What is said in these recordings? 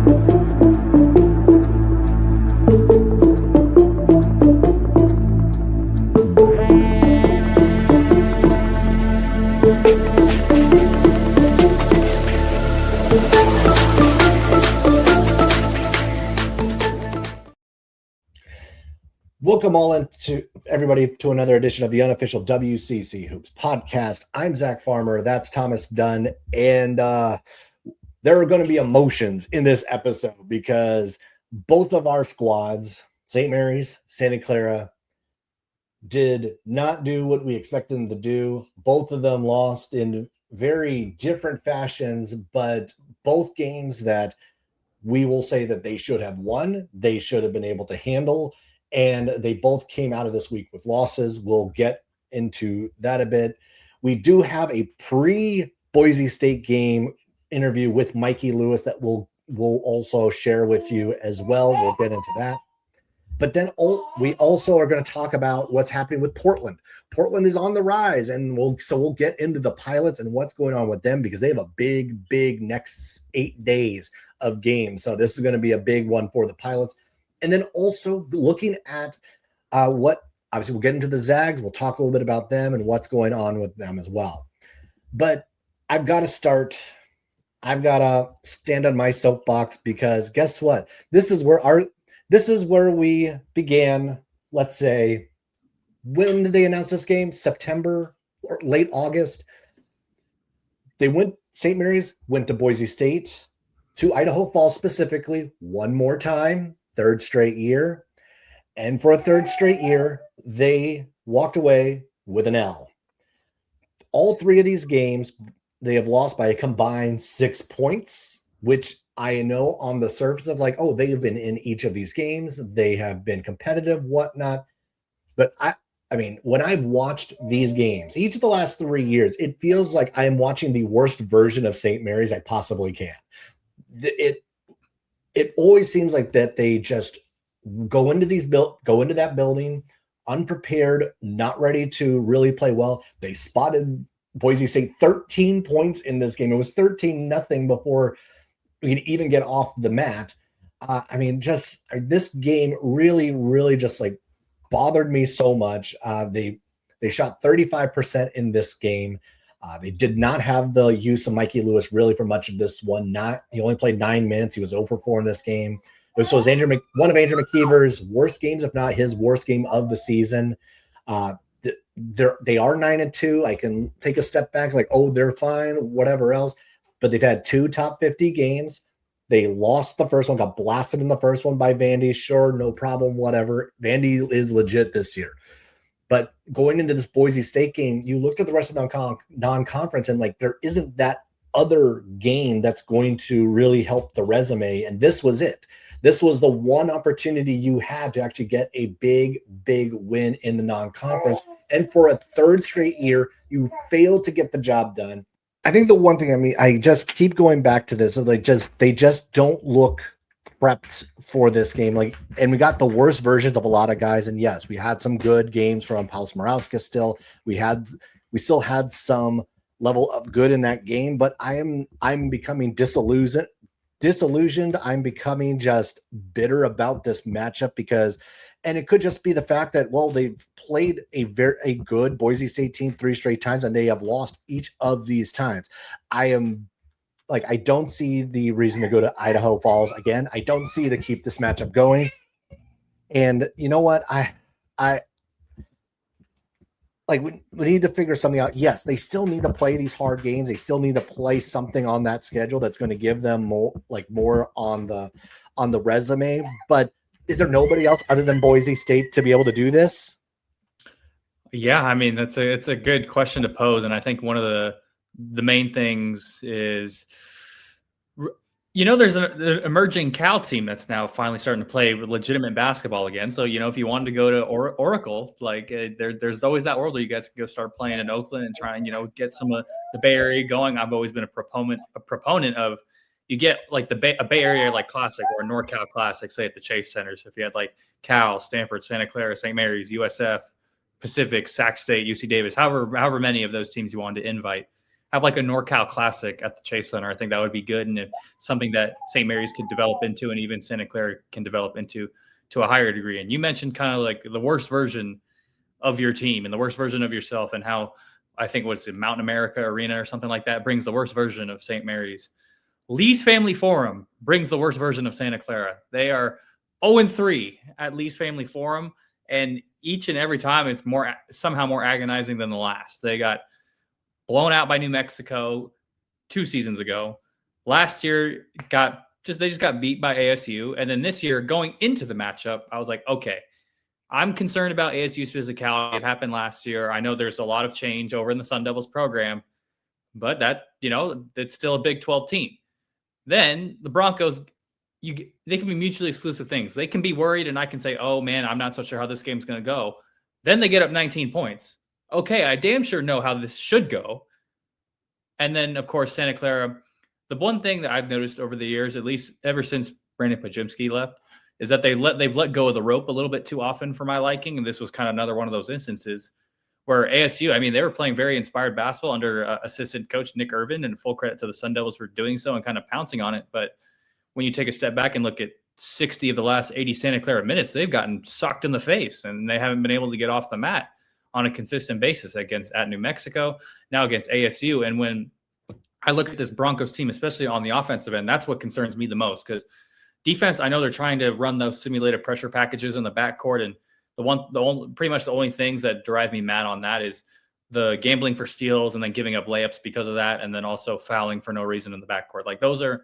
Welcome all into everybody to another edition of the unofficial WCC Hoops podcast. I'm Zach Farmer. That's Thomas Dunn. And there are going to be emotions in this episode because both of our squads, St. Mary's, Santa Clara, did not do what we expected them to do. Both of them lost in very different fashions, but both games that we will say that they should have won, they should have been able to handle. And they both came out of this week with losses. We'll get into that a bit. We do have a pre-Boise State game interview with Mikey Lewis that we'll also share with you as well. We'll get into that. But then we also are going to talk about what's happening with Portland. Portland is on the rise, and we'll get into the Pilots and what's going on with them because they have a big next 8 days of games. So this is going to be a big one for the Pilots. And then also looking at obviously we'll get into the Zags. We'll talk a little bit about them and what's going on with them as well. But I've got to stand on my soapbox because guess what? This is where we began. Let's say, when did they announce this game? September or late August. St. Mary's went to Boise State, to Idaho Falls specifically, one more time. Third straight year. And for a third straight year, they walked away with an L. All three of these games, they have lost by a combined 6 points, which I know on the surface of like, oh, they have been in each of these games. They have been competitive, whatnot. But I mean, when I've watched these games, each of the last 3 years, it feels like I am watching the worst version of St. Mary's I possibly can. It always seems like that they just go into that building unprepared, not ready to really play well. They spotted Boise State 13 points in this game. It was 13-0 before we could even get off the mat. This game really just like bothered me so much. They shot 35% in this game. They did not have the use of Mikey Lewis really for much of this one. He only played 9 minutes. He was 0 for 4 in this game. This was one of Andrew McKeever's worst games, if not his worst game of the season. They are 9-2. I can take a step back, like, oh, they're fine, whatever else. But they've had 2 top 50 games. They lost the first one, got blasted in the first one by Vandy. Sure, no problem, whatever. Vandy is legit this year. But going into this Boise State game, you looked at the rest of the non-conference and like there isn't that other game that's going to really help the resume. And this was it. This was the one opportunity you had to actually get a big win in the non-conference. And for a third straight year, you failed to get the job done. I think the one thing, I just keep going back to this. They just don't look prepped for this game. And we got the worst versions of a lot of guys. And yes, we had some good games from Paulus Morauskas still. We still had some level of good in that game, but I'm becoming disillusioned. I'm becoming just bitter about this matchup and it could just be the fact that, well, they've played a good Boise State team 3 straight times and they have lost each of these times. I don't see the reason to go to Idaho Falls again. I don't see to keep this matchup going. And you know what? We need to figure something out. Yes, they still need to play these hard games. They still need to play something on that schedule that's going to give them more on the resume. But is there nobody else other than Boise State to be able to do this? Yeah, it's a good question to pose, and I think one of the main things is, there's an emerging Cal team that's now finally starting to play legitimate basketball again. So, if you wanted to go to Oracle, there's always that world where you guys can go start playing in Oakland and try and, get some of the Bay Area going. I've always been a proponent of, you get a Bay Area Classic or a NorCal Classic, say at the Chase Center. So if you had Cal, Stanford, Santa Clara, St. Mary's, USF, Pacific, Sac State, UC Davis, however many of those teams you wanted to invite, have like a NorCal Classic at the Chase Center. I think that would be good, and something that St. Mary's could develop into, and even Santa Clara can develop into to a higher degree. And you mentioned kind of like the worst version of your team and the worst version of yourself, and how I think what's in Mountain America Arena or something like that brings the worst version of St. Mary's. Lee's Family Forum brings the worst version of Santa Clara. They are 0-3 at Lee's Family Forum, and each and every time it's somehow more agonizing than the last. They got blown out by New Mexico 2 seasons ago. Last year they just got beat by ASU, and then this year going into the matchup, I was like, okay, I'm concerned about ASU's physicality. It happened last year. I know there's a lot of change over in the Sun Devils program, but it's still a Big 12 team. Then the Broncos, they can be mutually exclusive things. They can be worried, and I can say, oh, man, I'm not so sure how this game's going to go. Then they get up 19 points. Okay, I damn sure know how this should go. And then, of course, Santa Clara, the one thing that I've noticed over the years, at least ever since Brandon Pajimski left, is that they've let go of the rope a little bit too often for my liking. And this was kind of another one of those instances where ASU, I mean, they were playing very inspired basketball under assistant coach Nick Irvin, and full credit to the Sun Devils for doing so and kind of pouncing on it. But when you take a step back and look at 60 of the last 80 Santa Clara minutes, they've gotten socked in the face, and they haven't been able to get off the mat on a consistent basis at New Mexico, now against ASU. And when I look at this Broncos team, especially on the offensive end, that's what concerns me the most, because defense, I know they're trying to run those simulated pressure packages in the backcourt, and pretty much the only things that drive me mad on that is the gambling for steals and then giving up layups because of that, and then also fouling for no reason in the backcourt. Like, those are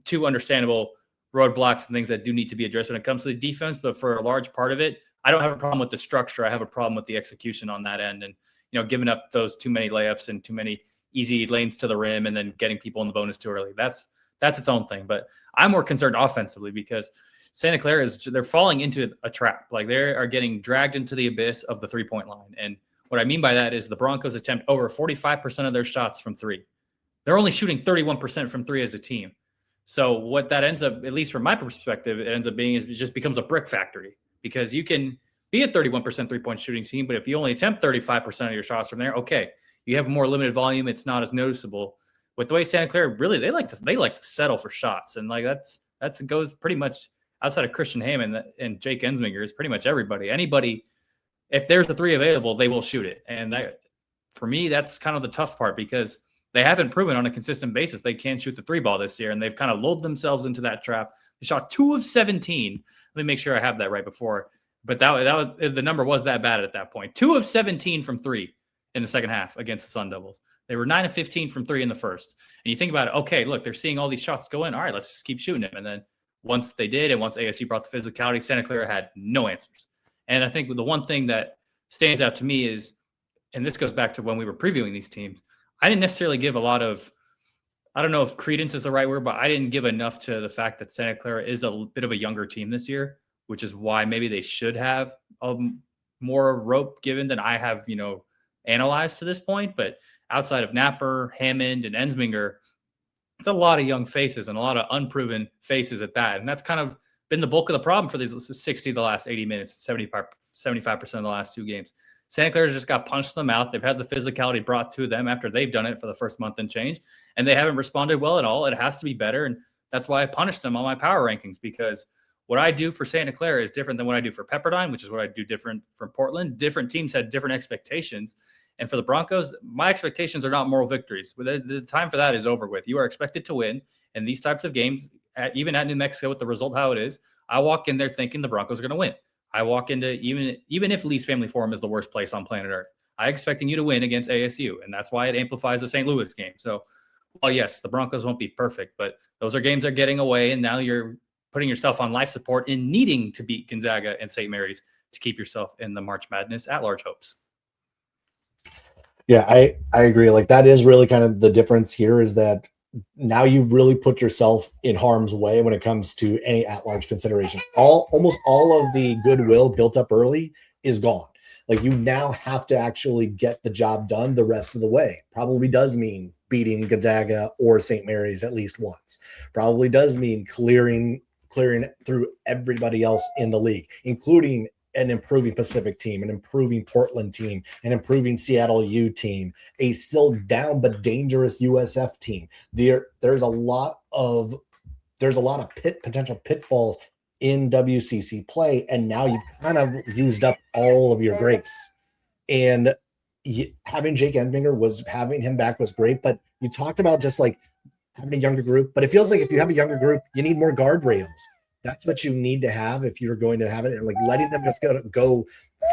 2 understandable roadblocks and things that do need to be addressed when it comes to the defense. But for a large part of it, I don't have a problem with the structure. I have a problem with the execution on that end, and giving up those too many layups and too many easy lanes to the rim, and then getting people in the bonus too early. That's its own thing. But I'm more concerned offensively, because Santa Clara they're falling into a trap. Like, they are getting dragged into the abyss of the 3-point line. And what I mean by that is the Broncos attempt over 45% of their shots from 3. They're only shooting 31% from 3 as a team. So what that ends up, at least from my perspective, it ends up being is it just becomes a brick factory, because you can be a 31% 3-point shooting team, but if you only attempt 35% of your shots from there, okay, you have more limited volume. It's not as noticeable. With the way Santa Clara, really, they like to settle for shots, and like that goes pretty much outside of Christian Hammond and Jake Ensminger is pretty much everybody. Anybody, if there's a 3 available, they will shoot it. And that, for me, that's kind of the tough part, because they haven't proven on a consistent basis they can shoot the 3 ball this year, and they've kind of lulled themselves into that trap. They shot 2 of 17. Let me make sure I have that right before. But that was the number was that bad at that point. 2 of 17 from 3 in the second half against the Sun Devils. They were 9 of 15 from 3 in the first. And you think about it, okay, look, they're seeing all these shots go in. All right, let's just keep shooting them. And then once they did, and once ASU brought the physicality, Santa Clara had no answers. And I think the one thing that stands out to me is, and this goes back to when we were previewing these teams, I didn't necessarily give a lot of, I don't know if credence is the right word, but I didn't give enough to the fact that Santa Clara is a bit of a younger team this year, which is why maybe they should have more rope given than I have, analyzed to this point. But outside of Napper, Hammond, and Ensminger, it's a lot of young faces and a lot of unproven faces at that. And that's kind of been the bulk of the problem for these 60 of the last 80 minutes, 75% of the last 2 games. Santa Clara just got punched in the mouth. They've had the physicality brought to them after they've done it for the first month and change, and they haven't responded well at all. It has to be better, and that's why I punished them on my power rankings, because what I do for Santa Clara is different than what I do for Pepperdine, which is what I do different from Portland. Different teams had different expectations. And for the Broncos, my expectations are not moral victories. The time for that is over with. You are expected to win. And these types of games, even at New Mexico with the result how it is, I walk in there thinking the Broncos are going to win. I walk into, even if Lee's Family Forum is the worst place on planet Earth, I'm expecting you to win against ASU. And that's why it amplifies the St. Louis game. So, well, yes, the Broncos won't be perfect, but those are games that are getting away. And now you're putting yourself on life support in needing to beat Gonzaga and St. Mary's to keep yourself in the March Madness at large hopes. Yeah, I agree. Like, that is really kind of the difference here, is that now you've really put yourself in harm's way when it comes to any at-large consideration. Almost all of the goodwill built up early is gone. Like, you now have to actually get the job done the rest of the way. Probably does mean beating Gonzaga or St. Mary's at least once. Probably does mean clearing through everybody else in the league, including an improving Pacific team, an improving Portland team, an improving Seattle U team, a still down but dangerous USF team. There's a lot of potential pitfalls in WCC play, and now you've kind of used up all of your grace. And having Jake having him back was great, but you talked about just like having a younger group, but it feels like if you have a younger group, you need more guardrails. That's what you need to have if you're going to have it. And like letting them just go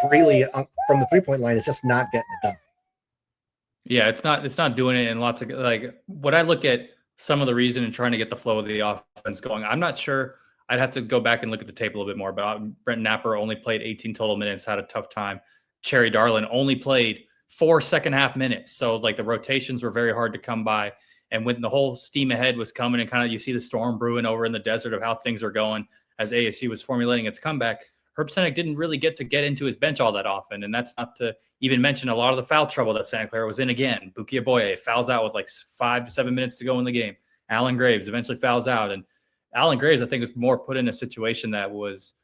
freely from the 3-point line is just not getting it done. Yeah, it's not doing it in lots of like when I look at some of the reason and trying to get the flow of the offense going. I'm not sure. I'd have to go back and look at the tape a little bit more, but Brent Napper only played 18 total minutes, had a tough time. Cherry Darlin only played 4 second half minutes. So like the rotations were very hard to come by. And when the whole steam ahead was coming and kind of you see the storm brewing over in the desert of how things were going as ASU was formulating its comeback, Herb Senick didn't really get into his bench all that often. And that's not to even mention a lot of the foul trouble that Santa Clara was in again. Buki Aboye fouls out with like 5 to 7 minutes to go in the game. Alan Graves eventually fouls out. And Alan Graves, I think, was more put in a situation that was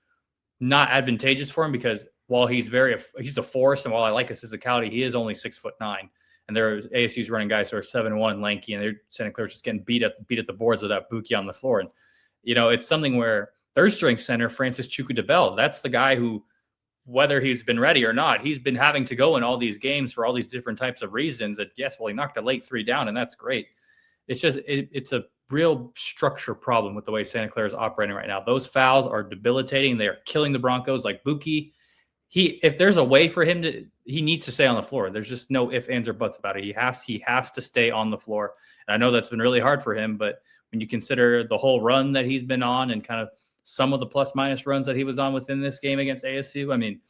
not advantageous for him because while he's a force and while I like his physicality, he is only 6'9". And there are ASU's running guys who are 7'1", lanky, and Santa Clara's just getting beat at the boards without Buki on the floor. And, it's something where third string center, Francis Chukwudebel, that's the guy who, whether he's been ready or not, he's been having to go in all these games for all these different types of reasons that, yes, well, he knocked a late 3 down, and that's great. It's just, it's a real structure problem with the way Santa Clara is operating right now. Those fouls are debilitating. They are killing the Broncos. Like Buki, if there's a way for him he needs to stay on the floor. There's just no ifs, ands, or buts about it. He has to stay on the floor. And I know that's been really hard for him, but when you consider the whole run that he's been on and kind of some of the plus minus runs that he was on within this game against ASU, I mean,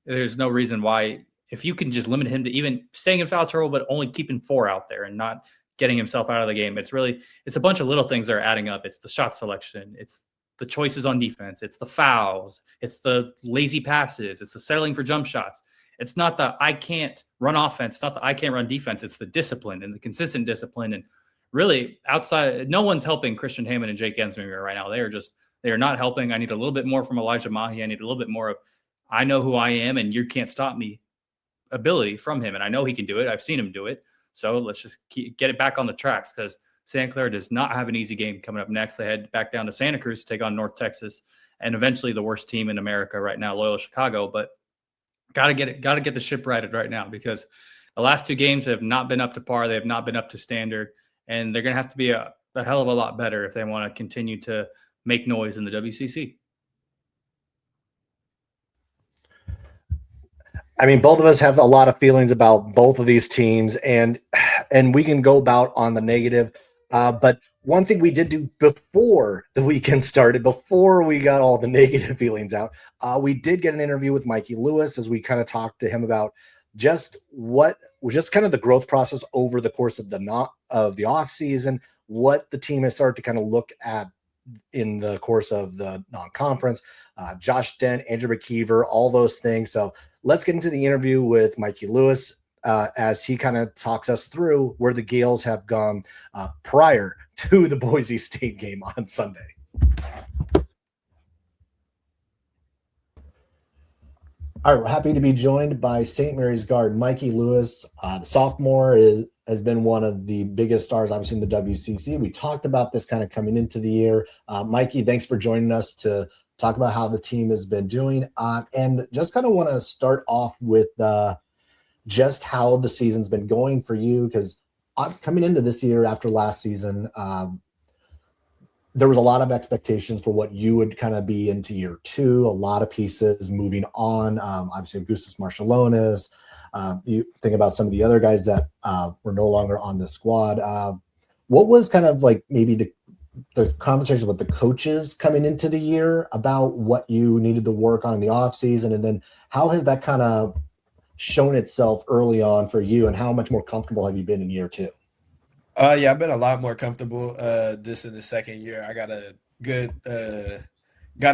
there's no reason why, if you can just limit him to even staying in foul trouble, but only keeping 4 out there and not getting himself out of the game. It's a bunch of little things that are adding up. It's the shot selection. It's the choices on defense. It's the fouls. It's the lazy passes. It's the settling for jump shots. It's not the I can't run offense. It's not the I can't run defense. It's the discipline and the consistent discipline. And really outside, no one's helping Christian Hammond and Jake Ensminger right now. They are not helping. I need a little bit more from Elijah Mahi. I need a little bit more of I know who I am and you can't stop me ability from him. And I know he can do it. I've seen him do it. So let's just get it back on the tracks because Santa Clara does not have an easy game coming up next. They head back down to Santa Cruz to take on North Texas and eventually the worst team in America right now, Loyola Chicago. But got to get the ship righted right now because the last 2 games have not been up to par. They have not been up to standard. And they're going to have to be a hell of a lot better if they want to continue to make noise in the WCC. I mean, both of us have a lot of feelings about both of these teams, and we can go about on the negative. But one thing we did do before the weekend started, before we got all the negative feelings out, we did get an interview with Mikey Lewis as we kind of talked to him about just kind of the growth process over the course of the off season, what the team has started to kind of look at in the course of the non-conference, Josh Dent, Andrew McKeever, all those things. So let's get into the interview with Mikey Lewis as he kind of talks us through where the Gales have gone prior to the Boise State game on Sunday. All right, we're happy to be joined by St. Mary's guard Mikey Lewis. The sophomore has been one of the biggest stars, obviously, in the WCC. We talked about this kind of coming into the year. Mikey, thanks for joining us to talk about how the team has been doing. And just kind of want to start off with just how the season's been going for you, because coming into this year after last season, there was a lot of expectations for what you would kind of be into year 2, a lot of pieces moving on. Obviously, Augustus Marshallonis. You think about some of the other guys that were no longer on the squad. What was kind of like maybe the conversation with the coaches coming into the year about what you needed to work on in the offseason? And then how has that kind of shown itself early on for you, and how much more comfortable have you been in year 2? Yeah, I've been a lot more comfortable just in the second year. I got a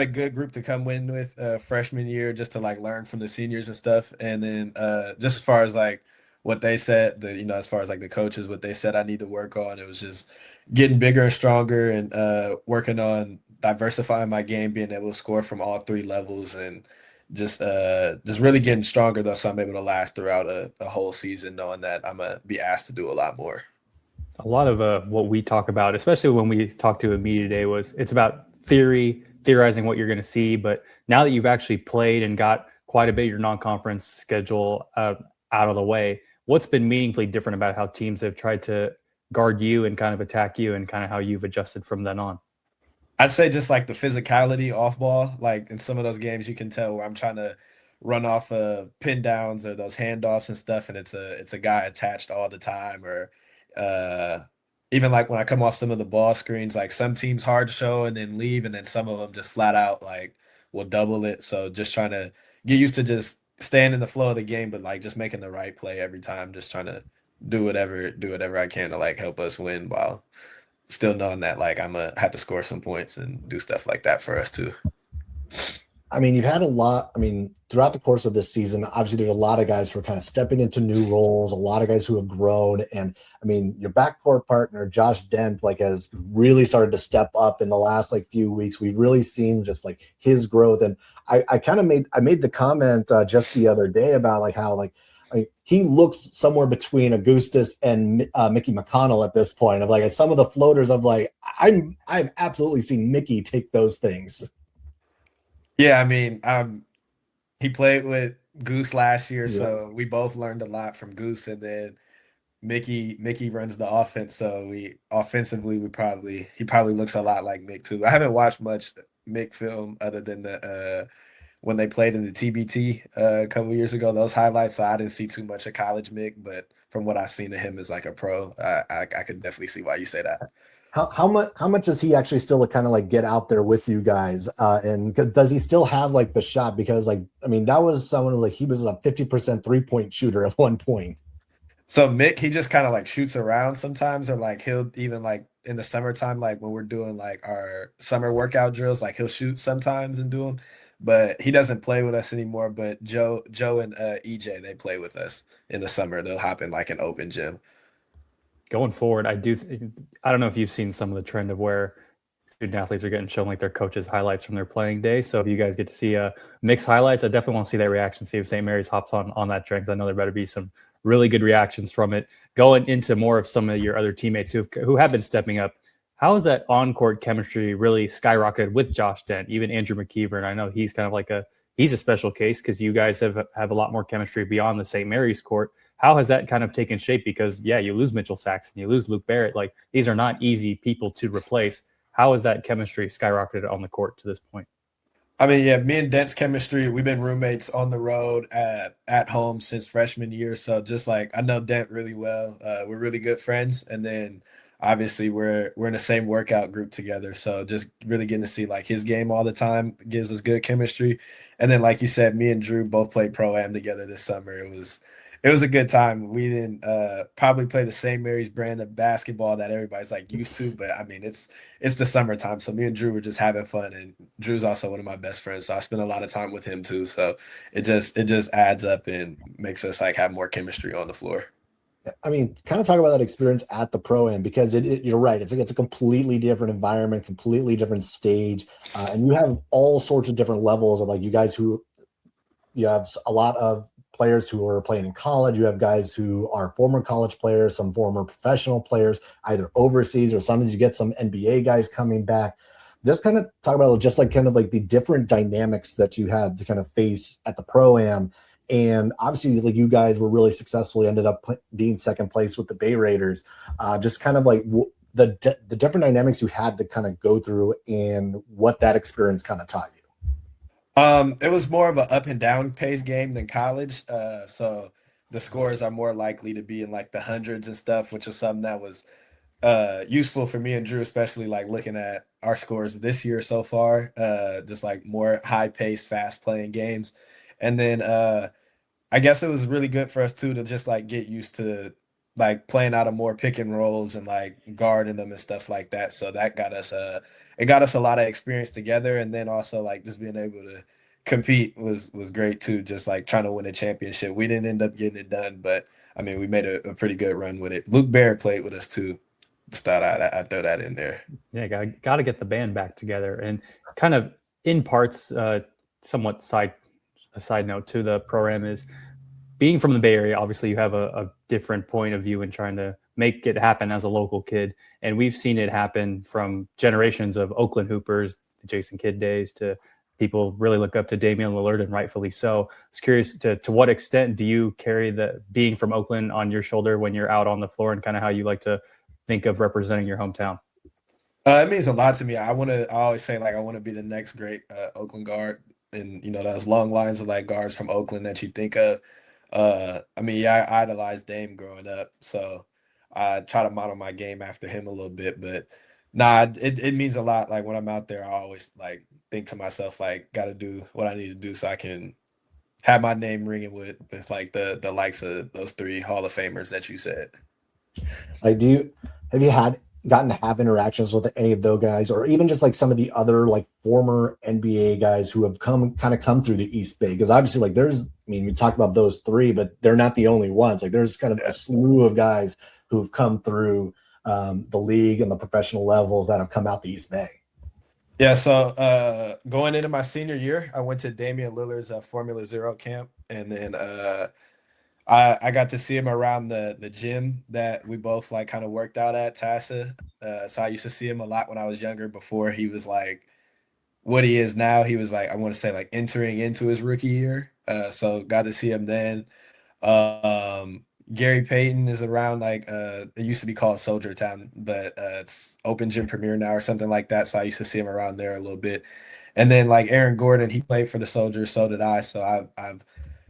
good group to come in with freshman year just to like learn from the seniors and stuff. And then just as far as like what they said, as far as like the coaches, what they said I need to work on, it was just getting bigger and stronger and working on diversifying my game, being able to score from all 3 levels and just really getting stronger though, so I'm able to last throughout a whole season, knowing that I'm gonna be asked to do a lot more. A lot of what we talk about, especially when we talked to a media today, was it's about theorizing what you're going to see. But now that you've actually played and got quite a bit of your non-conference schedule out of the way, what's been meaningfully different about how teams have tried to guard you and kind of attack you, and kind of how you've adjusted from then on? I'd say just like the physicality off ball, like in some of those games, you can tell where I'm trying to run off pin downs or those handoffs and stuff, and it's a guy attached all the time, or uh, even like when I come off some of the ball screens, like some teams hard show and then leave, and then some of them just flat out like will double it. So just trying to get used to just staying in the flow of the game, but like just making the right play every time, just trying to do whatever I can to like help us win while still knowing that like I'm gonna have to score some points and do stuff like that for us too. I mean, you've had a lot. I mean, throughout the course of this season, obviously, there's a lot of guys who are kind of stepping into new roles, a lot of guys who have grown. And I mean, your backcourt partner, Josh Dent, like has really started to step up in the last like few weeks. We've really seen just like his growth. And I kind of made the comment just the other day about like how like he looks somewhere between Augustus and Mickey McConnell at this point. Of like some of the floaters of like I've absolutely seen Mickey take those things. Yeah, I mean, he played with Goose last year, Yeah. so we both learned a lot from Goose, and then Mickey runs the offense, so we offensively he probably looks a lot like Mick too. I haven't watched much Mick film other than the when they played in the TBT a couple years ago, those highlights. So I didn't see too much of college Mick, but from what I've seen of him as like a pro, I could definitely see why you say that. How much does he actually still kind of like get out there with you guys? And does he still have like the shot? Because like I mean that was someone who, like he was a 50% 3-point shooter at one point. So Mick, he just kind of like shoots around sometimes, or like he'll even like in the summertime, like when we're doing like our summer workout drills, like he'll shoot sometimes and do them. But he doesn't play with us anymore. But Joe and EJ, they play with us in the summer. They'll hop in like an open gym. Going forward, I don't know if you've seen some of the trend of where student athletes are getting shown like their coaches' highlights from their playing day. So if you guys get to see mixed highlights, I definitely want to see that reaction. See if St. Mary's hops on that trend. 'Cause I know there better be some really good reactions from it. Going into more of some of your other teammates who have been stepping up, how has that on-court chemistry really skyrocketed with Josh Dent, even Andrew McKeever? And I know he's kind of like he's a special case because you guys have a lot more chemistry beyond the St. Mary's court. How has that kind of taken shape? Because yeah, you lose Mitchell Saxon, you lose Luke Barrett. Like these are not easy people to replace. How has that chemistry skyrocketed on the court to this point? I mean, yeah, me and Dent's chemistry, we've been roommates on the road at home since freshman year. So just like I know Dent really well. We're really good friends. And then obviously we're in the same workout group together. So just really getting to see like his game all the time gives us good chemistry. And then like you said, me and Drew both played pro am together this summer. It was a good time. We didn't probably play the St. Mary's brand of basketball that everybody's like used to, but I mean it's the summertime, so me and Drew were just having fun, and Drew's also one of my best friends, so I spend a lot of time with him too. So it just adds up and makes us like have more chemistry on the floor. I mean, kind of talk about that experience at the pro am because you're right. It's like it's a completely different environment, completely different stage, and you have all sorts of different levels of like you guys who you have a lot of players who are playing in college. You have guys who are former college players, some former professional players, either overseas or sometimes you get some NBA guys coming back. Just kind of talk about just like kind of like the different dynamics that you had to kind of face at the pro am. And obviously, like you guys were really successful. You ended up being second place with the Bay Raiders. Just kind of like the different dynamics you had to kind of go through and what that experience kind of taught you. It was more of an up and down pace game than college. So the scores are more likely to be in like the hundreds and stuff, which is something that was useful for me and Drew, especially like looking at our scores this year so far. Just like more high paced, fast playing games. And then I guess it was really good for us too to just like get used to like playing out of more pick and rolls and like guarding them and stuff like that. So that got us it got us a lot of experience together, and then also like just being able to compete was great too. Just like trying to win a championship. We didn't end up getting it done, but I mean we made a pretty good run with it. Luke Barrett played with us too. Just thought I throw that in there. Yeah, got to get the band back together and kind of in parts, somewhat a side note to the program is being from the Bay Area, obviously you have a different point of view in trying to make it happen as a local kid. And we've seen it happen from generations of Oakland Hoopers, the Jason Kidd days, to people really look up to Damian Lillard, and rightfully so. I was curious to what extent do you carry the being from Oakland on your shoulder when you're out on the floor, and kind of how you like to think of representing your hometown? It means a lot to me. I always say like I want to be the next great Oakland guard, and those long lines of like guards from Oakland that you think of. I mean, yeah, I idolized Dame growing up, so I try to model my game after him a little bit. But nah, it means a lot. Like when I'm out there, I always like think to myself like, got to do what I need to do so I can have my name ringing with like the likes of those three Hall of Famers that you said. Like, have you gotten to have interactions with any of those guys, or even just like some of the other like former NBA guys who have come through the East Bay? Because obviously, like, I mean, we talked about those three, but they're not the only ones. Like, there's kind of a slew of guys who've come through the league and the professional levels that have come out the East Bay. Yeah, so going into my senior year, I went to Damian Lillard's Formula Zero camp, and then I got to see him around the gym that we both like kind of worked out at Tassa. So I used to see him a lot when I was younger before he was like what he is now. He was like I want to say like entering into his rookie year. So got to see him then. Gary Payton is around like it used to be called Soldier Town, but it's Open Gym Premier now or something like that. So I used to see him around there a little bit. And then like Aaron Gordon, he played for the Soldiers, so did I. So I've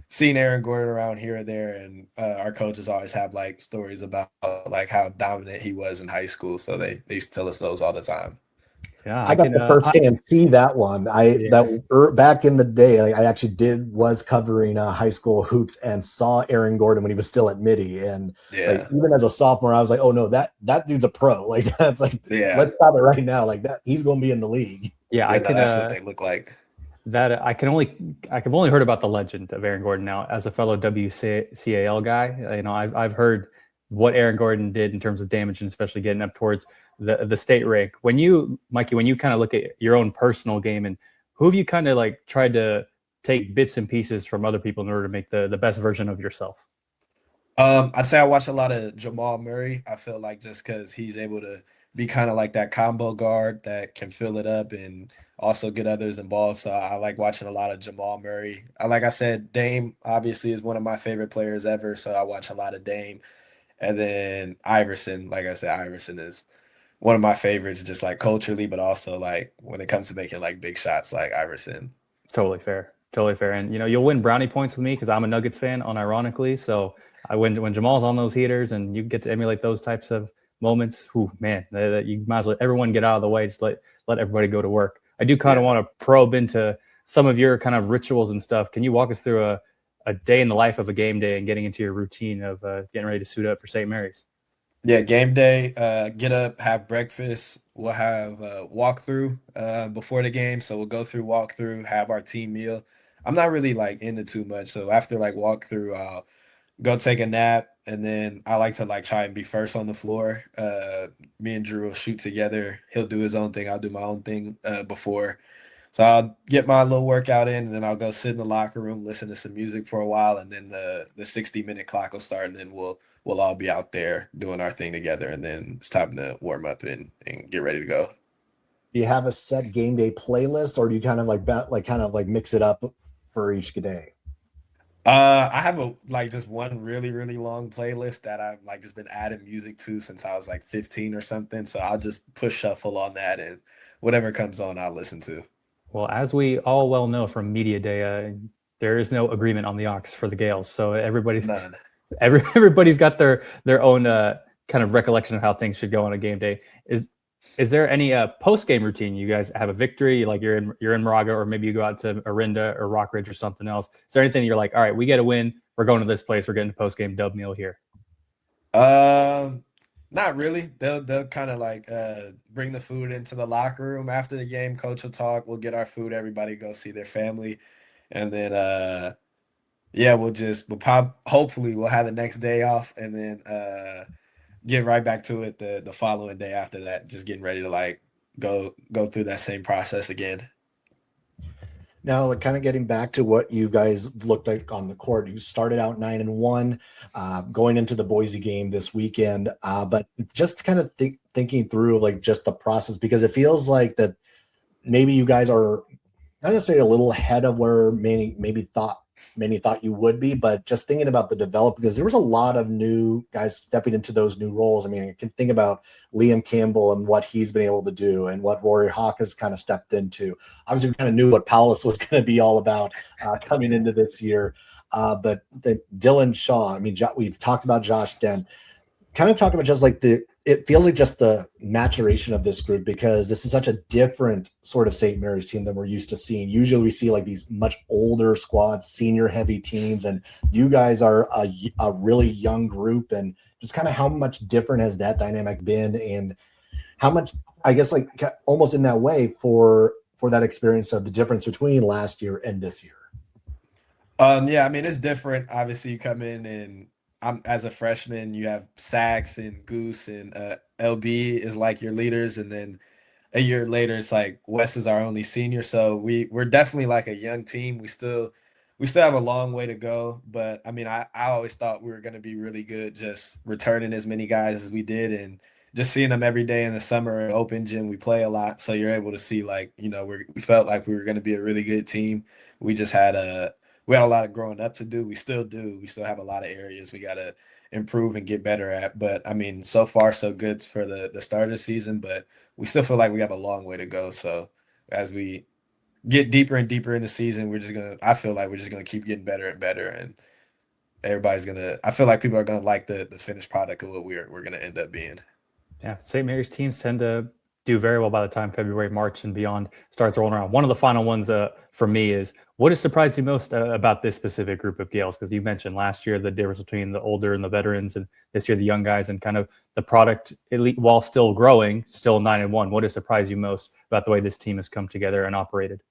seen Aaron Gordon around here or there, and our coaches always have like stories about like how dominant he was in high school. So they used to tell us those all the time. Yeah, I I got can. to firsthand see that one. Yeah. Back in the day, like, I actually was covering high school hoops and saw Aaron Gordon when he was still at Midi, and like Yeah, even as a sophomore, I was like, oh no, that dude's a pro. Like that's like yeah, let's stop it right now. Like that, he's going to be in the league. Yeah, yeah. I No, can. that's what they look like. That I've only heard about the legend of Aaron Gordon now as a fellow WCAL guy. I've heard what Aaron Gordon did in terms of damage, and especially getting up towards the state rank. When you, Mikey, when you kind of look at your own personal game, and who have you kind of like tried to take bits and pieces from other people in order to make the best version of yourself? I'd say I watch a lot of Jamal Murray. I feel like just because he's able to be kind of like that combo guard that can fill it up and also get others involved. So I like watching a lot of Jamal Murray. Like I said, Dame obviously is one of my favorite players ever. So I watch a lot of Dame. And then Iverson, like I said, Iverson is one of my favorites, just like culturally, but also like when it comes to making like big shots, like Iverson. Totally fair. Totally fair. And you'll win brownie points with me because I'm a Nuggets fan, unironically. So I when Jamal's on those heaters and you get to emulate those types of moments, whew, man, you might as well everyone get out of the way. Just let everybody go to work. I do kind of Yeah. want to probe into some of your kind of rituals and stuff. Can you walk us through a day in the life of a game day and getting into your routine of getting ready to suit up for St. Mary's? Yeah, game day, get up, have breakfast. We'll have walkthrough before the game. So we'll go through walkthrough, have our team meal. I'm not really like into too much. So after like walkthrough, I'll go take a nap, and then I like to like try and be first on the floor. Me and Drew will shoot together. He'll do his own thing. I'll do my own thing before. So I'll get my little workout in, and then I'll go sit in the locker room, listen to some music for a while, and then the 60-minute clock will start, and then we'll all be out there doing our thing together, and then it's time to warm up and get ready to go. Do you have a set game day playlist, or do you kind of like mix it up for each day? I have a like just one really really long playlist that I've like just been adding music to since I was like 15 or something. So I'll just push shuffle on that, and whatever comes on, I'll listen to. Well, as we all well know from media day, there is no agreement on the aux for the Gales. So None. everybody's got their own kind of recollection of how things should go on a game day. Is there any post game routine? You guys have a victory, like you're in Moraga, or maybe you go out to Orinda or Rockridge or something else. Is there anything you're like, all right, we get a win, we're going to this place, we're getting a post game dub meal here? Um, Not really. They'll kind of like bring the food into the locker room after the game. Coach will talk. We'll get our food. Everybody go see their family, and then yeah, we'll hopefully we'll have the next day off, and then get right back to it the following day after that. Just getting ready to like go through that same process again. Now, like, kind of getting back to what you guys looked like on the court, you started out 9-1, going into the Boise game this weekend. But just kind of thinking through like just the process, because it feels like that maybe you guys are not necessarily a little ahead of where many thought you would be, but just thinking about the development, because there was a lot of new guys stepping into those new roles. I mean, I can think about Liam Campbell and what he's been able to do and what Rory Hawk has kind of stepped into. Obviously, we kind of knew what Paulus was going to be all about coming into this year. But Dylan Shaw, I mean, we've talked about Josh Dent, kind of talk about just like it feels like just the maturation of this group, because this is such a different sort of St. Mary's team than we're used to seeing. Usually we see like these much older squads, senior heavy teams, and you guys are a really young group. And just kind of how much different has that dynamic been, and how much, I guess, like almost in that way for that experience of the difference between last year and this year. Yeah, I mean, it's different. Obviously, you come in and as a freshman, you have Zags and Goose and LB is like your leaders, and then a year later, it's like Wes is our only senior. So we're definitely like a young team. We still have a long way to go, but I mean, I always thought we were going to be really good, just returning as many guys as we did, and just seeing them every day in the summer open gym. We play a lot, so you're able to see like we felt like we were going to be a really good team. We just had a lot of growing up to do. We still do. We still have a lot of areas we got to improve and get better at. But I mean, so far so good for the start of the season, but we still feel like we have a long way to go. So as we get deeper and deeper in the season, I feel like we're just gonna keep getting better and better, and I feel like people are gonna like the finished product of what we're gonna end up being. Yeah, St. Mary's teams tend to do very well by the time February, March, and beyond starts rolling around. One of the final ones for me is, what has surprised you most about this specific group of Gales? Because you mentioned last year the difference between the older and the veterans, and this year the young guys, and kind of the product, while still growing, still 9-1. What has surprised you most about the way this team has come together and operated?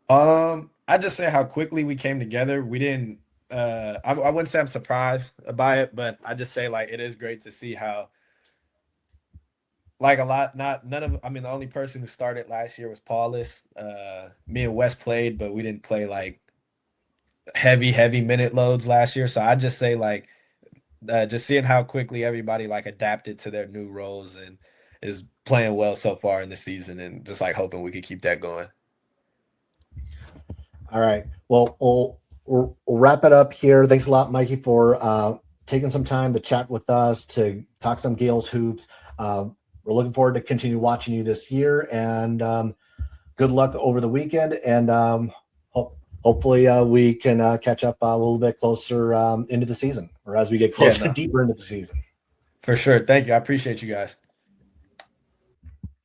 I just say how quickly we came together. We didn't. I wouldn't say I'm surprised by it, but I just say like it is great to see how like a lot, not none of. I mean, the only person who started last year was Paulus. Me and Wes played, but we didn't play like heavy minute loads last year. So I just say like just seeing how quickly everybody like adapted to their new roles and is playing well so far in the season, and just like hoping we could keep that going. All right. Well, we'll wrap it up here. Thanks a lot, Mikey, for taking some time to chat with us, to talk some Gales hoops. We're looking forward to continue watching you this year, and good luck over the weekend. And hopefully we can catch up a little bit closer into the season, or as we get closer, deeper into the season. For sure. Thank you. I appreciate you guys.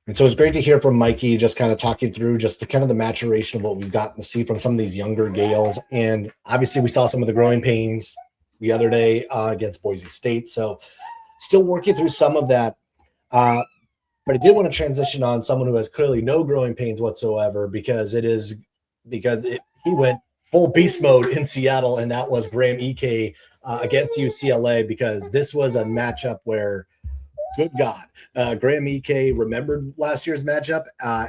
And so it's great to hear from Mikey, just kind of talking through just the kind of the maturation of what we've gotten to see from some of these younger Gales. And obviously we saw some of the growing pains the other day against Boise State. So still working through some of that. But I did want to transition on someone who has clearly no growing pains whatsoever, because he went full beast mode in Seattle, and that was Graham Ike against UCLA, because this was a matchup where, good God, Graham Ike remembered last year's matchup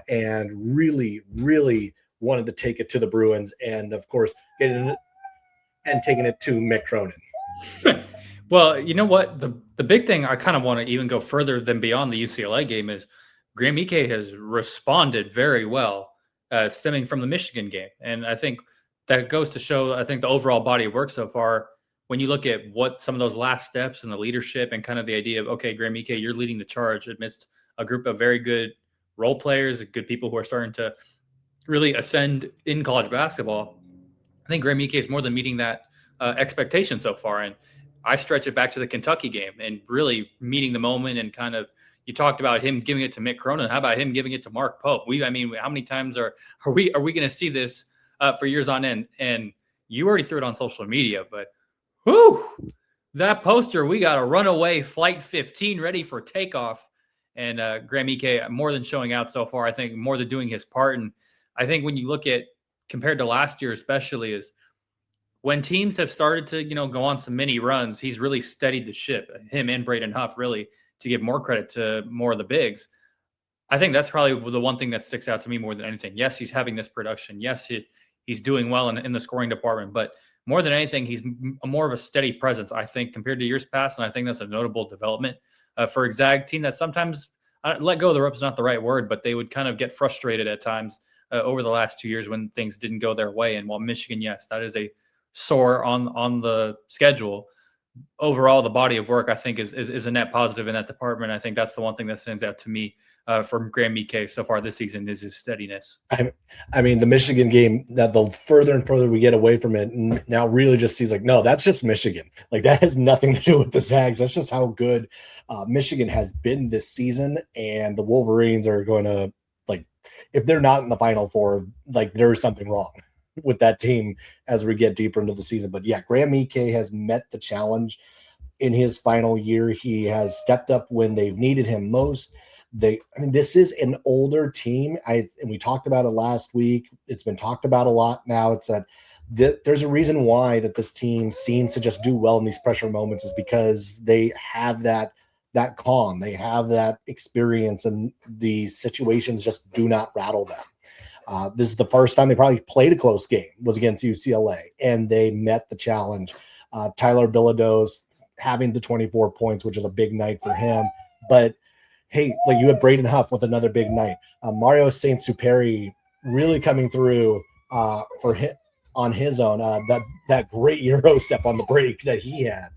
and really, really wanted to take it to the Bruins, and of course, taking it to Mick Cronin. Well, you know what? The big thing I kind of want to even go further than beyond the UCLA game is Graham Ike has responded very well, stemming from the Michigan game, and I think that goes to show, I think, the overall body of work so far. When you look at what some of those last steps and the leadership and kind of the idea of, okay, Graham Ike, you're leading the charge amidst a group of very good role players, good people who are starting to really ascend in college basketball. I think Graham Ike is more than meeting that expectation so far. And I stretch it back to the Kentucky game and really meeting the moment, and kind of, you talked about him giving it to Mick Cronin. How about him giving it to Mark Pope? I mean, how many times are we going to see this for years on end? And you already threw it on social media, but whew, that poster, we got a runaway flight 15 ready for takeoff. And Graham Ike, more than showing out so far, I think more than doing his part. And I think when you look at, compared to last year especially, is when teams have started to, go on some mini runs, he's really steadied the ship, him and Braden Huff, really, to give more credit to more of the bigs. I think that's probably the one thing that sticks out to me more than anything. Yes, he's having this production. Yes, he's doing well in the scoring department, but more than anything, he's more of a steady presence, I think, compared to years past, and I think that's a notable development for a Zag team that sometimes let go of the rope is not the right word, but they would kind of get frustrated at times over the last 2 years when things didn't go their way. And while Michigan, yes, that is a sore on the schedule. Overall, the body of work, I think, is a net positive in that department. I think that's the one thing that stands out to me from Graham Ike so far this season is his steadiness. I mean, the Michigan game, that the further and further we get away from it, now really just seems like, no, that's just Michigan. Like, that has nothing to do with the Zags. That's just how good Michigan has been this season. And the Wolverines are going to, like, if they're not in the Final Four, like, there's something wrong with that team as we get deeper into the season. But yeah, Graham Ike has met the challenge in his final year. He has stepped up when they've needed him most. This is an older team. And we talked about it last week. It's been talked about a lot now. It's that there's a reason why that this team seems to just do well in these pressure moments, is because they have that calm. They have that experience, and the situations just do not rattle them. This is the first time they probably played a close game, was against UCLA, and they met the challenge. Tyler Bilodeau's having the 24 points, which is a big night for him. But hey, like, you had Braden Huff with another big night. Mario Saint-Superi really coming through for him on his own. That great Euro step on the break that he had.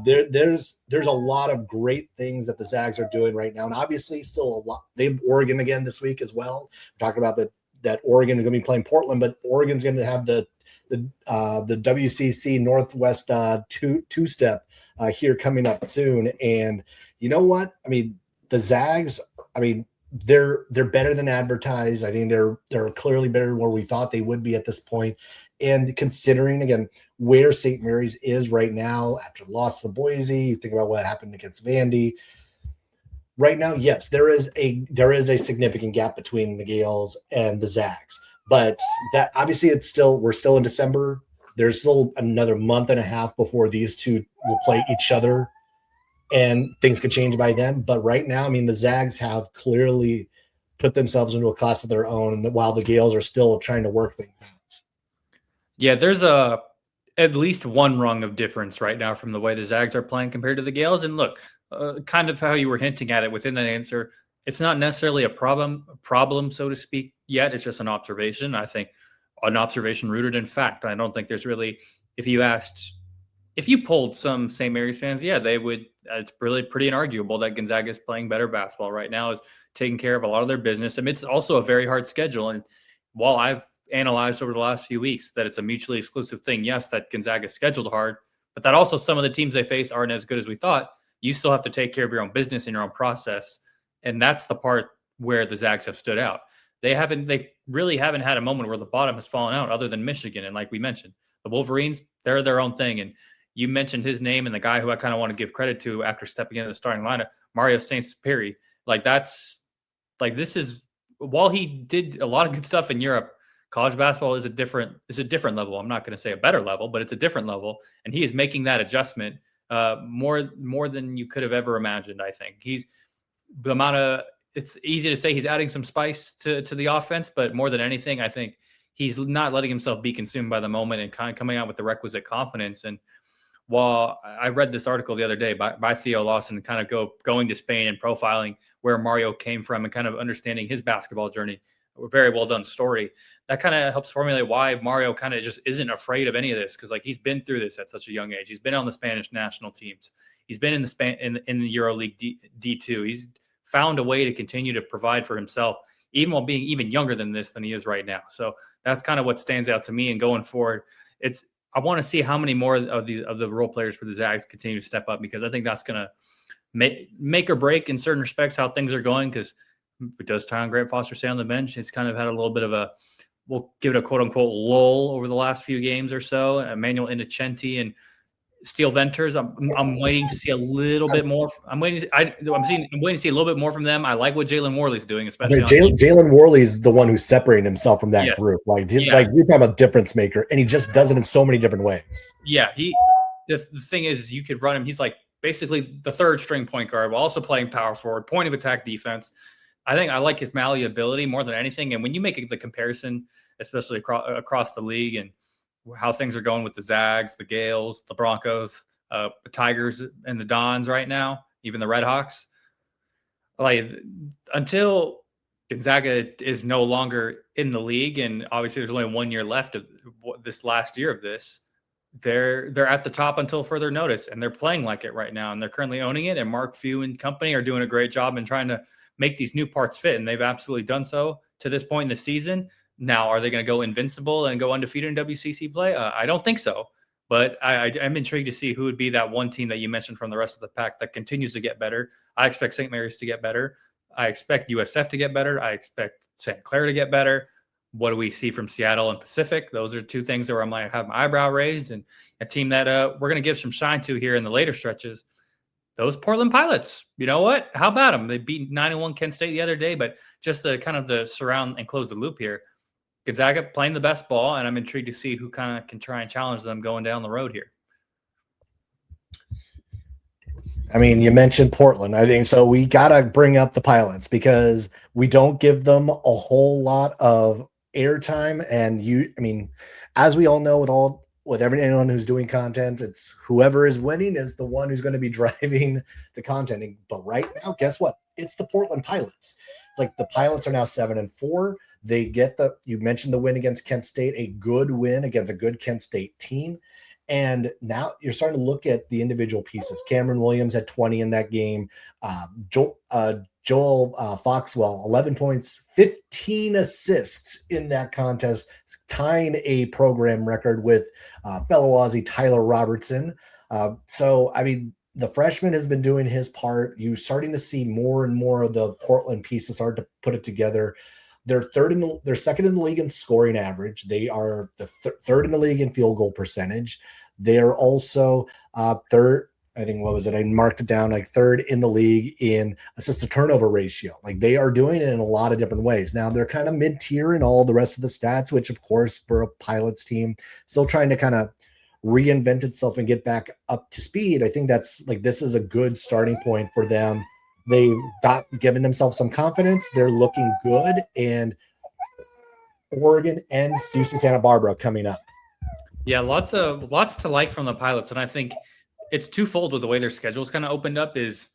There's a lot of great things that the Zags are doing right now, and obviously still a lot. They have Oregon again this week as well. We're talking about that Oregon is going to be playing Portland, but Oregon's going to have the WCC Northwest two-step here coming up soon. And you know what? I mean, the Zags, I mean, they're better than advertised. I think they're clearly better than where we thought they would be at this point. And considering, again, where St. Mary's is right now after the loss to Boise, you think about what happened against Vandy. Right now, yes, there is a significant gap between the Gales and the Zags. But that obviously we're still in December. There's still another month and a half before these two will play each other, and things could change by then. But right now, I mean, the Zags have clearly put themselves into a class of their own, while the Gales are still trying to work things out. Yeah, there's at least one rung of difference right now from the way the Zags are playing compared to the Gales. And look, kind of how you were hinting at it within that answer, it's not necessarily a problem, so to speak, yet. It's just an observation. I think an observation rooted in fact. I don't think there's really, if you polled some St. Mary's fans, yeah, they would. It's really pretty inarguable that Gonzaga is playing better basketball right now, is taking care of a lot of their business. I mean, it's also a very hard schedule. And while I've analyzed over the last few weeks that it's a mutually exclusive thing, yes, that Gonzaga is scheduled hard, but that also some of the teams they face aren't as good as we thought. You still have to take care of your own business and your own process. And that's the part where the Zags have stood out. They really haven't had a moment where the bottom has fallen out, other than Michigan. And like we mentioned, the Wolverines, they're their own thing. And you mentioned his name, and the guy who I kind of want to give credit to after stepping into the starting lineup, Mario Saint-Superi. While he did a lot of good stuff in Europe, college basketball is a different level. I'm not going to say a better level, but it's a different level. And he is making that adjustment more than you could have ever imagined. I think it's easy to say he's adding some spice to the offense, but more than anything, I think he's not letting himself be consumed by the moment and kind of coming out with the requisite confidence. And while I read this article the other day by Theo Lawson, kind of going to Spain and profiling where Mario came from and kind of understanding his basketball journey, a very well done story. That kind of helps formulate why Mario kind of just isn't afraid of any of this, because like he's been through this at such a young age. He's been on the Spanish national teams. He's been in the EuroLeague D2. He's found a way to continue to provide for himself, even while being even younger than he is right now. So that's kind of what stands out to me. And going forward, I want to see how many more of the role players for the Zags continue to step up, because I think that's going to make or break in certain respects how things are going. Because does Tyron Grant Foster stay on the bench? He's kind of had a little bit of we'll give it a quote unquote lull over the last few games or so. Emmanuel Innocenti and Steele Venters, I'm waiting to see a little bit more. I'm waiting to see a little bit more from them. I like what Jalen Worley's doing, especially. Jalen Worley's the one who's separating himself from that group. Like you're talking about a difference maker, and he just does it in so many different ways. Yeah, the thing is, you could run him. He's like basically the third string point guard while also playing power forward, point of attack defense. I think I like his malleability more than anything. And when you make the comparison, especially across the league and how things are going with the Zags, the Gales, the Broncos, the Tigers, and the Dons right now, even the Red Hawks, like until Gonzaga is no longer in the league, and obviously there's only 1 year left of this last year of this, they're at the top until further notice, and they're playing like it right now, and they're currently owning it. And Mark Few and company are doing a great job in trying to make these new parts fit, and they've absolutely done so to this point in the season. Now, are they going to go invincible and go undefeated in WCC play? I don't think so, but I'm intrigued to see who would be that one team that you mentioned from the rest of the pack that continues to get better. I expect St. Mary's to get better. I expect USF to get better. I expect St. Clair to get better. What do we see from Seattle and Pacific? Those are two things that where I might have my eyebrow raised. And a team that we're going to give some shine to here in the later stretches, those Portland Pilots. You know what? How about them? They beat 9-1 Kent State the other day, but just to kind of the surround and close the loop here, Gonzaga playing the best ball, and I'm intrigued to see who kind of can try and challenge them going down the road here. I mean, you mentioned Portland. I think so. We got to bring up the Pilots because we don't give them a whole lot of airtime. And I mean, as we all know, with anyone who's doing content, it's whoever is winning is the one who's going to be driving the content. But right now, guess what? It's the Portland Pilots. It's like the Pilots are now 7-4. They get you mentioned the win against Kent State, a good win against a good Kent State team. And now you're starting to look at the individual pieces. Cameron Williams had 20 in that game. Joel Foxwell, 11 points, 15 assists in that contest, tying a program record with fellow Aussie Tyler Robertson. So, I mean, the freshman has been doing his part. You're starting to see more and more of the Portland pieces start to put it together. They're second in the league in scoring average. They are the third in the league in field goal percentage. They're also third. I think, what was it? I marked it down, like third in the league in assist to turnover ratio. Like they are doing it in a lot of different ways. Now they're kind of mid-tier in all the rest of the stats, which of course for a Pilots team, still trying to kind of reinvent itself and get back up to speed. I think that's like, this is a good starting point for them. They've given themselves some confidence. They're looking good, and Oregon and UC Santa Barbara coming up. Yeah, lots to like from the Pilots, and I think it's twofold with the way their schedule's kind of opened up. Is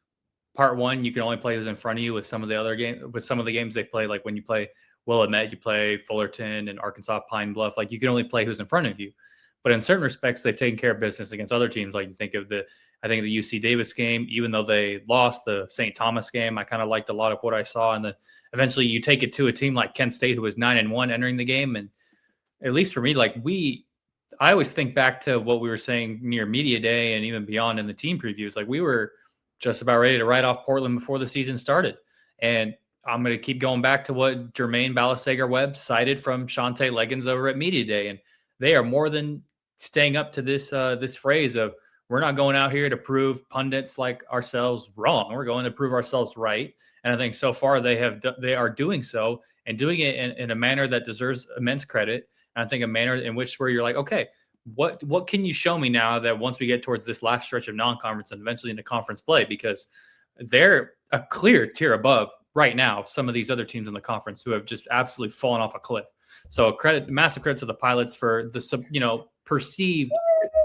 part one, you can only play who's in front of you with some of the other games. With some of the games they play, like when you play Willamette, you play Fullerton and Arkansas Pine Bluff. Like you can only play who's in front of you. But in certain respects, they've taken care of business against other teams. Like you think of the UC Davis game, even though they lost the St. Thomas game, I kind of liked a lot of what I saw. And then eventually you take it to a team like Kent State, who was 9-1 entering the game. And at least for me, I always think back to what we were saying near media day and even beyond in the team previews. Like we were just about ready to write off Portland before the season started. And I'm going to keep going back to what Jermaine Balasager-Webb cited from Shantae Leggins over at media day. And they are more than staying up to this phrase of, we're not going out here to prove pundits like ourselves wrong. We're going to prove ourselves right. And I think so far they are doing so, and doing it in a manner that deserves immense credit. And I think a manner in which where you're like, okay, what can you show me now that once we get towards this last stretch of non-conference and eventually into conference play, because they're a clear tier above right now some of these other teams in the conference who have just absolutely fallen off a cliff. So massive credit to the Pilots for the perceived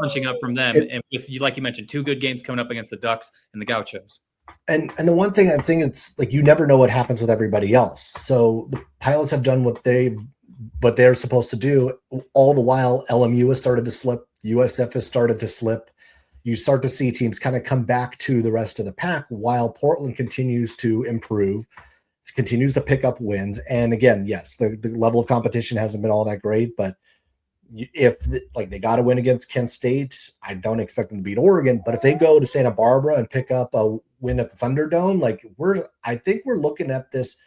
punching up from them. And like you mentioned, two good games coming up against the Ducks and the Gauchos. And the one thing I think, it's like, you never know what happens with everybody else. So the Pilots have done what they're supposed to do. All the while, LMU has started to slip. USF has started to slip. You start to see teams kind of come back to the rest of the pack while Portland continues to improve, continues to pick up wins. And again, yes, the level of competition hasn't been all that great, but if they got to win against Kent State, I don't expect them to beat Oregon. But if they go to Santa Barbara and pick up a win at the Thunderdome, I think we're looking at this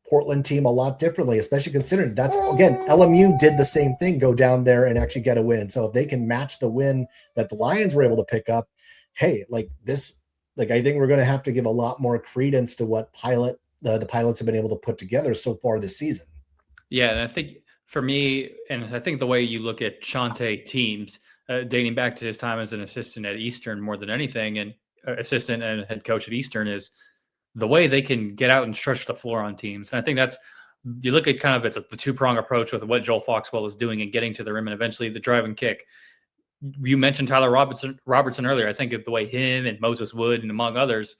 Portland team a lot differently, especially considering that's, again, LMU did the same thing, go down there and actually get a win. So if they can match the win that the Lions were able to pick up, hey, I think we're going to have to give a lot more credence to what the Pilots have been able to put together so far this season. Yeah, and I think for me, and I think the way you look at Shantae teams, dating back to his time as an assistant at Eastern more than anything, and assistant and head coach at Eastern, is the way they can get out and stretch the floor on teams. And I think that's, you look at kind of, it's the two-prong approach with what Joel Foxwell is doing and getting to the rim and eventually the drive and kick. You mentioned Tyler Robertson earlier. I think of the way him and Moses Wood and among others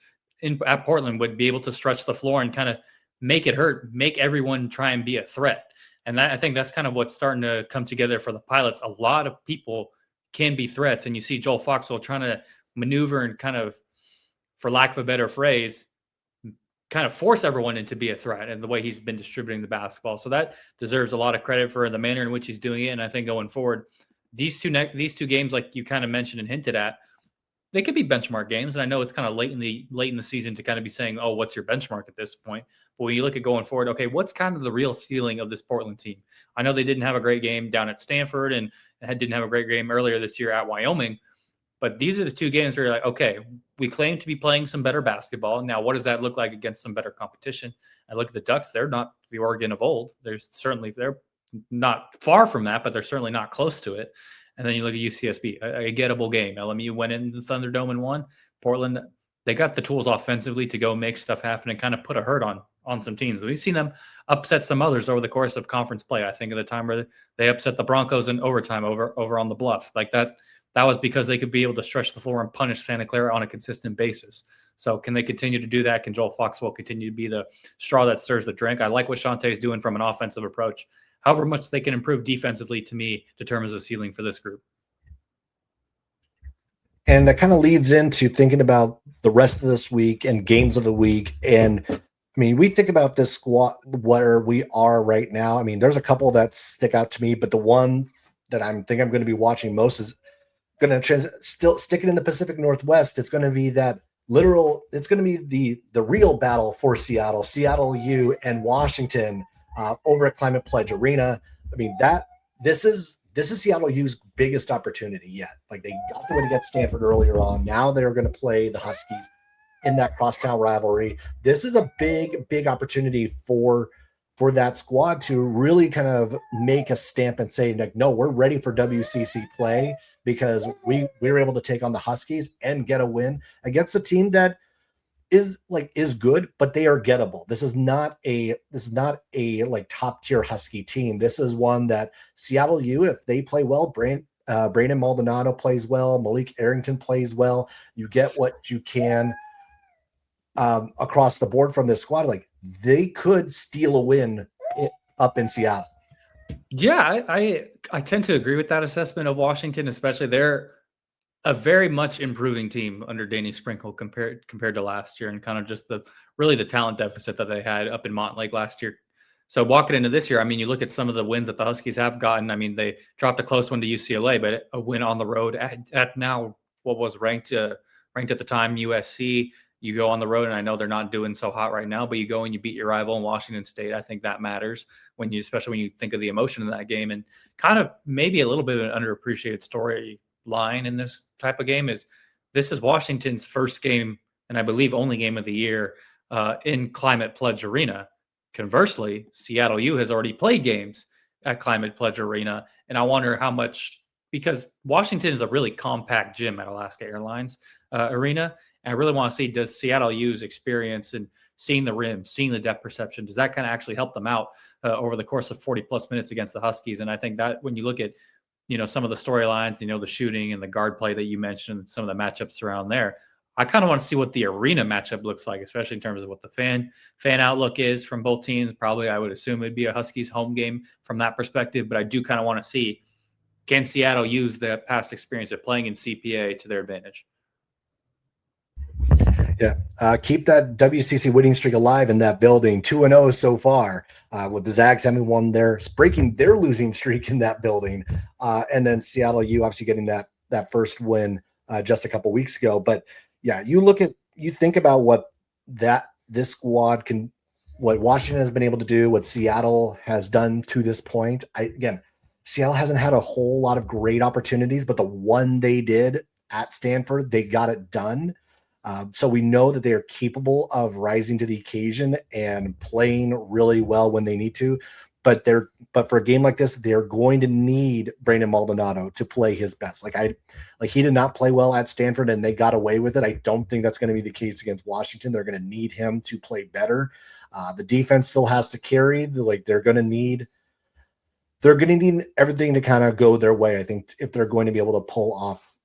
at Portland would be able to stretch the floor and kind of make it hurt, make everyone try and be a threat. And that, I think that's kind of what's starting to come together for the Pilots. A lot of people can be threats, and you see Joel Foxwell trying to maneuver and kind of, for lack of a better phrase, kind of force everyone into be a threat and the way he's been distributing the basketball. So that deserves a lot of credit for the manner in which he's doing it. And I think going forward, these two games, like you kind of mentioned and hinted at, they could be benchmark games. And I know it's kind of late in the season to kind of be saying, oh, what's your benchmark at this point? But when you look at going forward, okay, what's kind of the real ceiling of this Portland team? I know they didn't have a great game down at Stanford and didn't have a great game earlier this year at Wyoming. But these are the two games where you're like, okay, we claim to be playing some better basketball. Now, what does that look like against some better competition? I look at the Ducks. They're not the Oregon of old. They're not far from that, but they're certainly not close to it. And then you look at UCSB, a gettable game. LMU went into the Thunderdome and won. Portland, they got the tools offensively to go make stuff happen and kind of put a hurt on some teams. We've seen them upset some others over the course of conference play. I think of the time where they upset the Broncos in overtime over on the Bluff. Like that was because they could be able to stretch the floor and punish Santa Clara on a consistent basis. So can they continue to do that? Can Joel Foxwell continue to be the straw that stirs the drink? I like what Shantae's doing from an offensive approach. However much they can improve defensively, to me, determines the ceiling for this group. And that kind of leads into thinking about the rest of this week and games of the week. And I mean, we think about this squad where we are right now. I mean, there's a couple that stick out to me, but the one that I'm going to be watching most is going to still sticking in the Pacific Northwest. It's going to be it's going to be the real battle for Seattle U and Washington over at Climate Pledge Arena. I mean, this is Seattle U's biggest opportunity yet. Like, they got the win against Stanford earlier on. Now they're going to play the Huskies in that crosstown rivalry. This is a big opportunity for that squad to really kind of make a stamp and say, like, no, we're ready for WCC play because we were able to take on the Huskies and get a win against a team that is good, but they are gettable. This is not a like top tier Husky team. This is one that Seattle U, if they play well, Brandon Maldonado plays well, Malik Arrington plays well, you get what you can across the board from this squad. Like, they could steal a win up in Seattle. Yeah, I tend to agree with that assessment of Washington, especially they're a very much improving team under Danny Sprinkle compared to last year, and kind of just the talent deficit that they had up in Montlake last year. So walking into this year, I mean, you look at some of the wins that the Huskies have gotten. I mean, they dropped a close one to UCLA, but a win on the road at now what was ranked at the time USC. You go on the road, and I know they're not doing so hot right now, but you go and you beat your rival in Washington State. I think that matters especially when you think of the emotion in that game, and kind of maybe a little bit of an underappreciated storyline in this type of game is this is Washington's first game, and I believe only game of the year in Climate Pledge Arena. Conversely, Seattle U has already played games at Climate Pledge Arena, and I wonder how much, because Washington is a really compact gym at Alaska Airlines Arena. And I really want to see, does Seattle U's experience and seeing the rim, seeing the depth perception, does that kind of actually help them out over the course of 40-plus minutes against the Huskies? And I think that when you look at, some of the storylines, the shooting and the guard play that you mentioned, and some of the matchups around there, I kind of want to see what the arena matchup looks like, especially in terms of what the fan outlook is from both teams. Probably, I would assume it'd be a Huskies home game from that perspective, but I do kind of want to see, can Seattle use the past experience of playing in CPA to their advantage? Yeah, keep that WCC winning streak alive in that building. 2-0 so far, with the Zags having won breaking their losing streak in that building, and then Seattle U obviously getting that first win just a couple weeks ago. But yeah, you think about what this squad can, what Washington has been able to do, what Seattle has done to this point. Seattle hasn't had a whole lot of great opportunities, but the one they did at Stanford, they got it done. So we know that they are capable of rising to the occasion and playing really well when they need to. but for a game like this, they're going to need Brandon Maldonado to play his best. He did not play well at Stanford and they got away with it. I don't think that's going to be the case against Washington. They're going to need him to play better. The defense still has to carry. They're going to need everything to kind of go their way, I think, if they're going to be able to pull off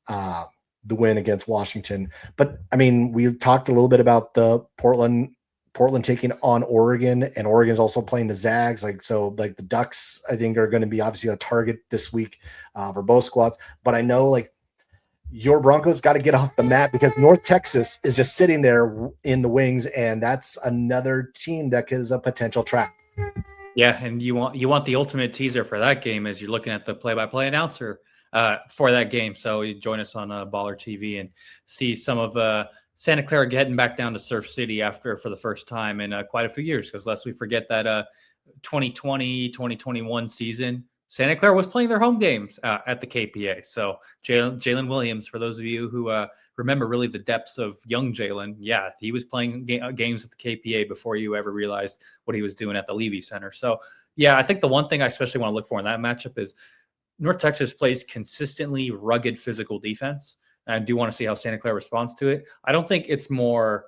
the win against Washington. But I mean, we talked a little bit about the Portland taking on Oregon, and Oregon's also playing the Zags. The Ducks, I think, are going to be obviously a target this week for both squads. But I know your Broncos got to get off the mat because North Texas is just sitting there in the wings, and that's another team that is a potential trap. Yeah, and you want the ultimate teaser for that game as you're looking at the play-by-play announcer for that game. So you join us on Baller TV and see some of Santa Clara getting back down to Surf City for the first time in quite a few years. Because lest we forget that 2020-2021 season, Santa Clara was playing their home games at the KPA. So Jalen Williams, for those of you who remember really the depths of young Jalen, yeah, he was playing games at the KPA before you ever realized what he was doing at the Levy Center. So, yeah, I think the one thing I especially want to look for in that matchup is North Texas plays consistently rugged physical defense. And I do want to see how Santa Clara responds to it. I don't think it's more,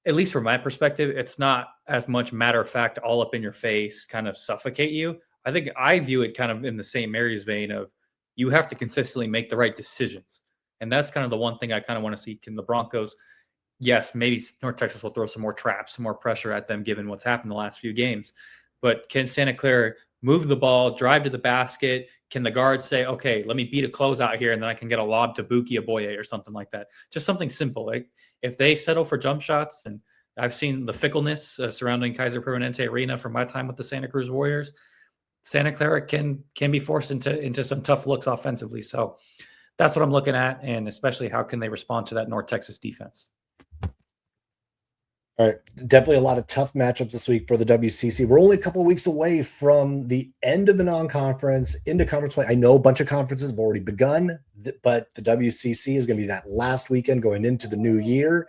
at least from my perspective, it's not as much matter of fact, all up in your face, kind of suffocate you. I think I view it kind of in the St. Mary's vein of you have to consistently make the right decisions. And that's kind of the one thing I kind of want to see. Can the Broncos, yes, maybe North Texas will throw some more traps, some more pressure at them given what's happened the last few games. But can Santa Clara move the ball, drive to the basket? Can the guards say, okay, let me beat a closeout here and then I can get a lob to Buki Aboye or something like that? Just something simple. Like if they settle for jump shots, and I've seen the fickleness surrounding Kaiser Permanente Arena from my time with the Santa Cruz Warriors, Santa Clara can be forced into some tough looks offensively. So that's what I'm looking at, and especially how can they respond to that North Texas defense. All right, definitely a lot of tough matchups this week for the WCC. We're only a couple of weeks away from the end of the non-conference into conference play. I know a bunch of conferences have already begun, but the WCC is going to be that last weekend going into the new year.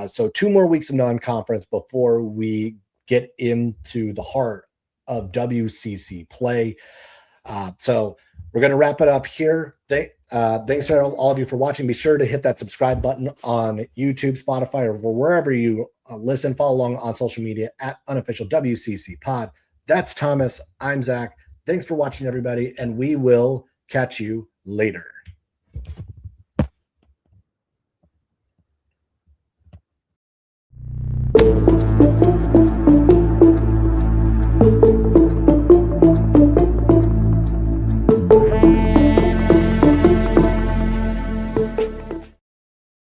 So 2 more weeks of non-conference before we get into the heart of WCC play. So we're going to wrap it up here. Thanks to all of you for watching. Be sure to hit that subscribe button on YouTube, Spotify, or wherever you listen. Follow along on social media at Unofficial WCC Pod. That's Thomas. I'm Zach. Thanks for watching, everybody, and we will catch you later.